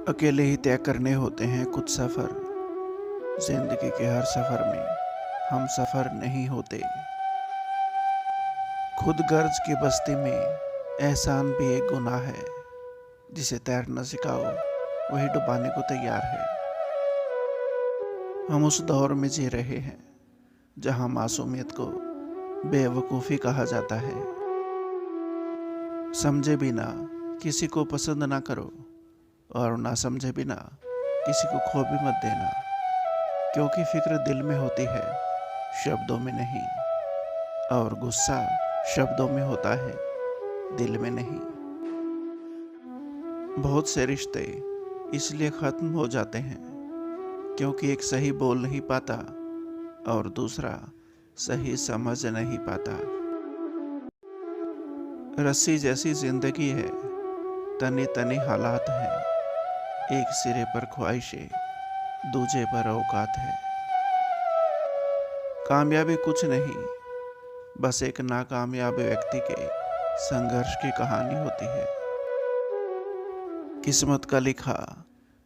अकेले ही तय करने होते हैं कुछ सफ़र। जिंदगी के हर सफ़र में हम सफ़र नहीं होते। खुद गर्ज की बस्ती में एहसान भी एक गुनाह है। जिसे तैरना सिखाओ वही डुबाने को तैयार है। हम उस दौर में जी रहे हैं जहां मासूमियत को बेवकूफ़ी कहा जाता है। समझे बिना किसी को पसंद ना करो और ना समझे बिना किसी को खो भी मत देना, क्योंकि फिक्र दिल में होती है, शब्दों में नहीं। और गुस्सा शब्दों में होता है, दिल में नहीं। बहुत से रिश्ते इसलिए ख़त्म हो जाते हैं क्योंकि एक सही बोल नहीं पाता और दूसरा सही समझ नहीं पाता। रस्सी जैसी जिंदगी है, तनी तनी हालात हैं। एक सिरे पर ख्वाहिशें, दूजे पर औकात है। कामयाबी कुछ नहीं, बस एक नाकामयाब व्यक्ति के संघर्ष की कहानी होती है। किस्मत का लिखा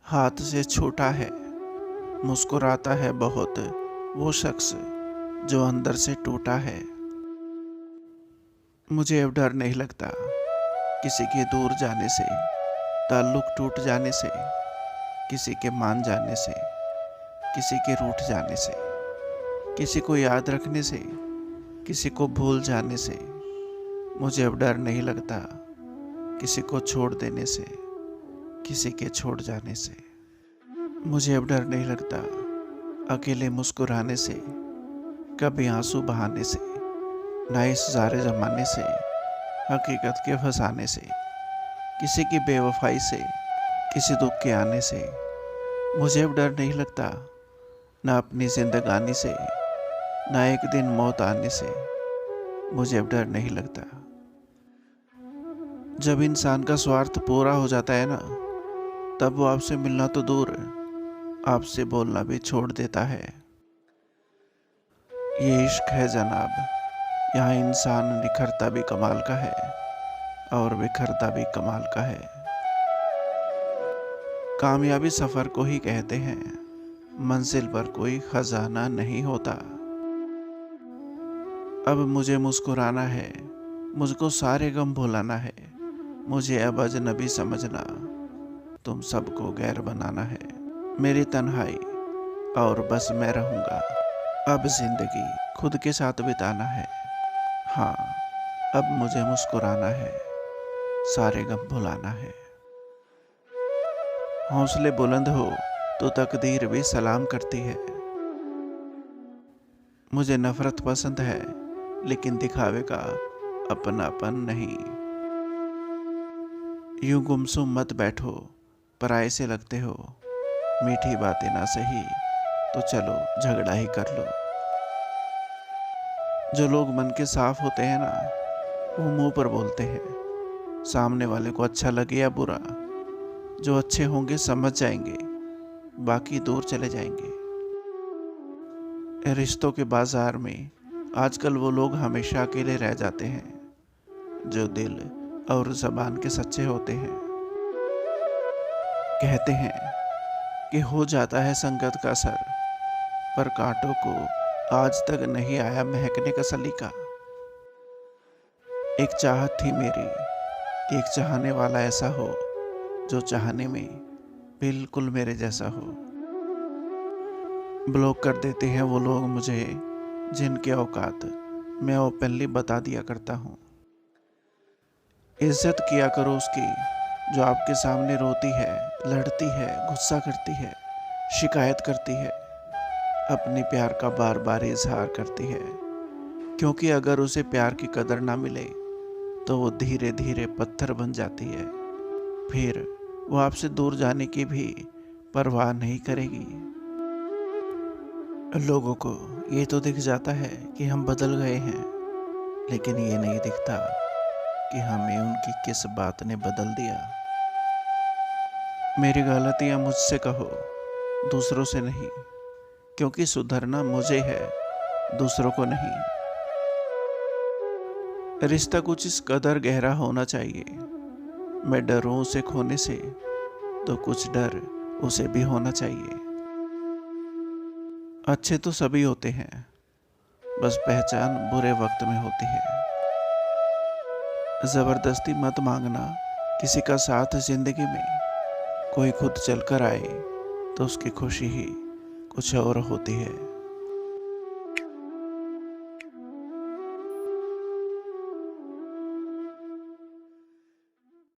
हाथ से छूटा है। मुस्कुराता है बहुत वो शख्स जो अंदर से टूटा है। मुझे अब डर नहीं लगता किसी के दूर जाने से, ताल्लुक टूट जाने से, किसी के मान जाने से, किसी के रूठ जाने से, किसी को याद रखने से, किसी को भूल जाने से। मुझे अब डर नहीं लगता किसी को छोड़ देने से, किसी के छोड़ जाने से। मुझे अब डर नहीं लगता अकेले मुस्कुराने से, कभी आंसू बहाने से, ना इस सारे जमाने से, हकीकत के फंसाने से, किसी की बेवफाई से, किसी दुख के आने से। मुझे अब डर नहीं लगता ना अपनी जिंदगानी से, ना एक दिन मौत आने से। मुझे अब डर नहीं लगता। जब इंसान का स्वार्थ पूरा हो जाता है ना, तब वो आपसे मिलना तो दूर, आपसे बोलना भी छोड़ देता है। ये इश्क है जनाब, यहाँ इंसान निखरता भी कमाल का है और बिखरता भी कमाल का है। कामयाबी सफ़र को ही कहते हैं, मंजिल पर कोई खजाना नहीं होता। अब मुझे मुस्कुराना है, मुझको सारे गम भुलाना है। मुझे अब अजनबी समझना, तुम सबको गैर बनाना है। मेरी तन्हाई और बस मैं रहूँगा। अब जिंदगी खुद के साथ बिताना है। हाँ, अब मुझे मुस्कुराना है, सारे गम भुलाना है। हौसले बुलंद हो तो तकदीर भी सलाम करती है। मुझे नफरत पसंद है, लेकिन दिखावे का अपनापन नहीं। यूं गुमसुम मत बैठो, पराये से लगते हो। मीठी बातें ना सही तो चलो झगड़ा ही कर लो। जो लोग मन के साफ होते हैं ना, वो मुंह पर बोलते हैं, सामने वाले को अच्छा लगे या बुरा। जो अच्छे होंगे समझ जाएंगे, बाकी दूर चले जाएंगे। रिश्तों के बाजार में आजकल वो लोग हमेशा अकेले रह जाते हैं जो दिल और ज़बान के सच्चे होते हैं। कहते हैं कि हो जाता है संगत का असर, पर कांटों को आज तक नहीं आया महकने का सलीका। एक चाहत थी मेरी, एक चाहने वाला ऐसा हो जो चाहने में बिल्कुल मेरे जैसा हो। ब्लॉक कर देते हैं वो लोग मुझे जिनके औकात मैं ओपनली बता दिया करता हूँ। इज्जत किया करो उसकी जो आपके सामने रोती है, लड़ती है, गुस्सा करती है, शिकायत करती है, अपने प्यार का बार बार इजहार करती है। क्योंकि अगर उसे प्यार की कदर ना मिले तो वो धीरे धीरे पत्थर बन जाती है। फिर वो आपसे दूर जाने की भी परवाह नहीं करेगी। लोगों को ये तो दिख जाता है कि हम बदल गए हैं, लेकिन ये नहीं दिखता कि हमें उनकी किस बात ने बदल दिया। मेरी गलतियाँ मुझसे कहो, दूसरों से नहीं, क्योंकि सुधरना मुझे है, दूसरों को नहीं। रिश्ता कुछ इस कदर गहरा होना चाहिए, मैं डरूं उसे खोने से, तो कुछ डर उसे भी होना चाहिए। अच्छे तो सभी होते हैं, बस पहचान बुरे वक्त में होती है। ज़बरदस्ती मत मांगना किसी का साथ जिंदगी में। कोई खुद चलकर आए तो उसकी खुशी ही कुछ और होती है।